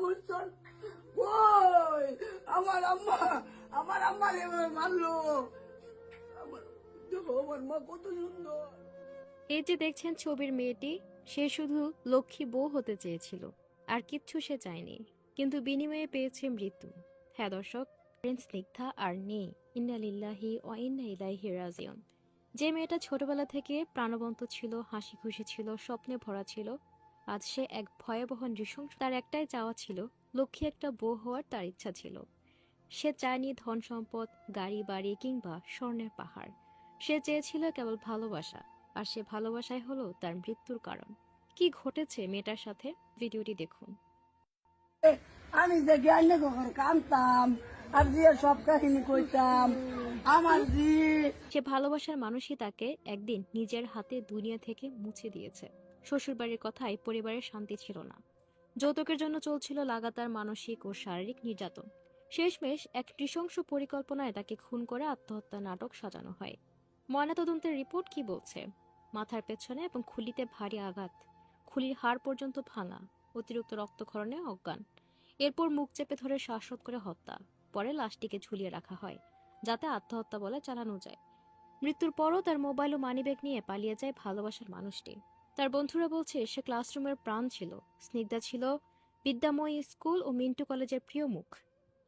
বুঝছেন? কই আমার আম্মা এভাবে মারলো। দেখো আমার মা কত সুন্দর। এই যে দেখছেন ছবির মেয়েটি, সে শুধু লক্ষ্মী বউ হতে চেয়েছিল, আর কিচ্ছু সে চায়নি, কিন্তু বিনিময়ে পেয়েছে মৃত্যু। হ্যাঁ দর্শক, স্নিগ্ধা আর নেই। ইন্না লিল্লাহি ওয়া ইন্না ইলাইহি রাজিউন। যে মেয়েটা ছোটবেলা থেকে প্রাণবন্ত ছিল, হাসি খুশি ছিল, স্বপ্নে ভরা ছিল, আজ সে এক ভয়াবহ নৃশংস। তার একটাই চাওয়া ছিল, লক্ষ্মী একটা বউ হওয়ার তার ইচ্ছা ছিল। সে চায়নি ধন সম্পদ, গাড়ি বাড়ি কিংবা স্বর্ণের পাহাড়। সে চেয়েছিল কেবল ভালোবাসা, আর সে ভালোবাসাই হলো তার মৃত্যুর কারণ। কি ঘটেছে মেয়েটার সাথে, ভিডিওটি দেখুন। আমি যে জ্ঞানে কখন কানতাম আর দিয়ে সব কাহিনী কইতাম আমার জি। সে ভালোবাসার মানুষই তাকে একদিন নিজের হাতে দুনিয়া থেকে মুছে দিয়েছে। শ্বশুরবাড়ির কথায় পরিবারের শান্তি ছিল না। যৌতুকের জন্য চলছিল লাগাতার মানসিক ও শারীরিক নির্যাতন। শেষমেশ এক নৃশংস পরিকল্পনায় তাকে খুন করে আত্মহত্যা নাটক সাজানো হয়। ময়নাতদন্তের রিপোর্ট কি বলছে? মাথার পেছনে এবং খুলিতে ভারী আঘাত, খুলির হাড় পর্যন্ত ভাঙা, অতিরিক্ত রক্তক্ষরণে অজ্ঞান। এরপর মুখ চেপে ধরে শ্বাসরোধ করে হত্যা। পরে লাশটিকে ঝুলিয়ে রাখা হয়, যাতে আত্মহত্যা বলে চালানো যায়। মৃত্যুর পরও তার মোবাইল ও মানিব্যাগ নিয়ে পালিয়ে যায় ভালোবাসার মানুষটি। তার বন্ধুরা বলছে সে ক্লাসরুমের প্রাণ ছিল, স্নিগ্ধা ছিল বিদ্যাময়ী স্কুল ও মিন্টু কলেজের প্রিয় মুখ।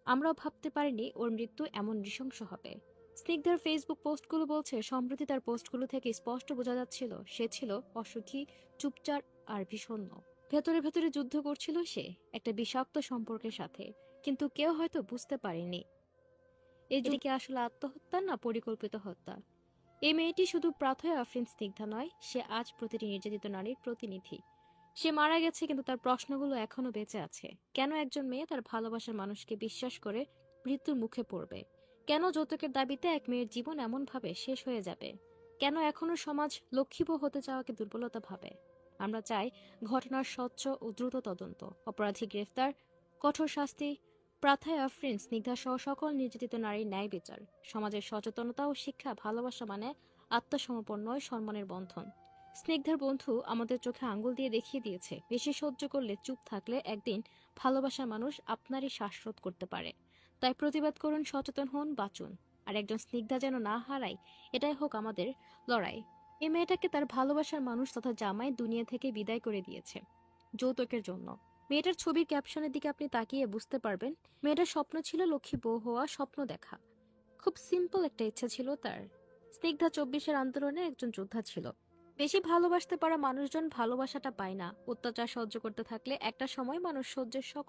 আমরাও ভাবতে পারিনি ওর মৃত্যু এমন নৃশংস হবে। স্নিগ্ধার ফেসবুক পোস্টগুলো বলছে, সম্প্রতি তার পোস্টগুলো থেকে স্পষ্ট বোঝা যাচ্ছিল সে ছিল অসুখী, চুপচাপ আর বিষণ্ণ। ভেতরে ভেতরে যুদ্ধ করছিল সে একটা বিষাক্ত সম্পর্কের সাথে, কিন্তু কেউ হয়তো বুঝতে পারেনি এই যদি কি আসলে আত্মহত্যা না পরিকল্পিত হত্যা। এই মেয়েটি শুধু প্রাথমিক আফরিন স্নিগ্ধা নয়, সে আজ প্রতিটি নির্যাতিত নারীর প্রতিনিধি। সে মারা গেছে, কিন্তু তার প্রশ্নগুলো এখনো বেঁচে আছে। কেন একজন মেয়ে তার ভালোবাসার মানুষকে বিশ্বাস করে মৃত্যুর মুখে পড়বে? কেন যৌতুকের দাবিতে এক মেয়ের জীবন এমন ভাবে শেষ হয়ে যাবে? কেন এখনো সমাজ লক্ষ্মীবউ হতে চাওয়াকে দুর্বলতা ভাবে? আমরা চাই ঘটনার স্বচ্ছ ও দ্রুত তদন্ত, অপরাধী গ্রেফতার, কঠোর শাস্তি, প্রাথায় আফরিন স্নিগ্ধা সহ সকল নির্যাতিত নারীর ন্যায় বিচার। সমাজের সচেতনতা ও শিক্ষা, ভালোবাসা মানে আত্মসমর্পণ নয়, সম্মানের বন্ধন। স্নিগ্ধার বন্ধু আমাদের চোখে আঙ্গুল দিয়ে দেখিয়ে দিয়েছে, বেশি সহ্য করলে, চুপ থাকলে একদিন ভালোবাসার মানুষ আপনারই শ্বাসরোধ করতে পারে। তাই প্রতিবাদ করুন, সচেতন হন, বাঁচুন। আর একজন স্নিগ্ধা যেন না হারায়, এটাই হোক আমাদের লড়াই। এই মেয়েটাকে তার ভালোবাসার মানুষ তথা জামাই দুনিয়া থেকে বিদায় করে দিয়েছে যৌতুকের জন্য। মেয়েটার ছবির ক্যাপশনের দিকে আপনি তাকিয়ে বুঝতে পারবেন, মেয়েটার স্বপ্ন ছিল লক্ষ্মী বউ হওয়া, স্বপ্ন দেখা। খুব সিম্পল একটা ইচ্ছা ছিল তার। স্নিগ্ধা 24-এর আন্দোলনে একজন যোদ্ধা ছিল। বেশি ভালোবাসতে পারা মানুষজন ভালোবাসাটা পায় না। অত্যাচার সহ্য করতে থাকলে একটা সময় মানুষ সহ্যের সকল